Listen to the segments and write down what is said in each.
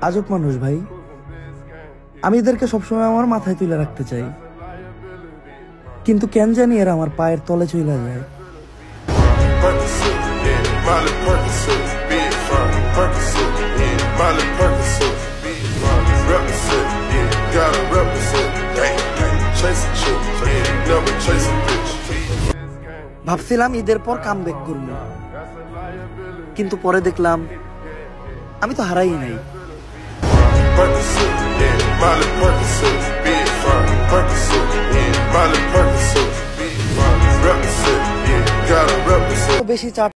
আজব মানুষ ভাই। আমি এদেরকে সবসময় আমার মাথায় তুলে রাখতে চাই, কিন্তু কেন জানি এরা আমার পায়ের তলে চলে যায়। ভাবছিলাম ঈদের পর কামব্যাক করব, কিন্তু পরে দেখলাম আমি তো হারাই নাই। বেশি চাপ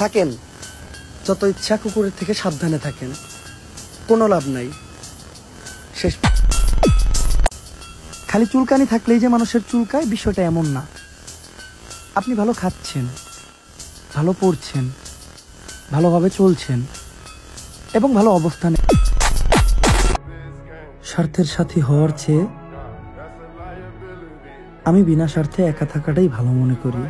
থাকেন, যত ইচ্ছা কুকুরের থেকে সাবধানে থাকেন, কোনো লাভ নাই। শেষ খালি চুলকানি থাকলেই যে মানুষের চুলকায়, বিষয়টা এমন না। আপনি ভালো খাচ্ছেন, ভালো পড়ছেন, ভালোভাবে চলছেন এবং ভালো অবস্থানে, স্বার্থের সাথী হওয়ার চেয়ে আমি বিনা স্বার্থে একা থাকাটাই ভালো মনে করি।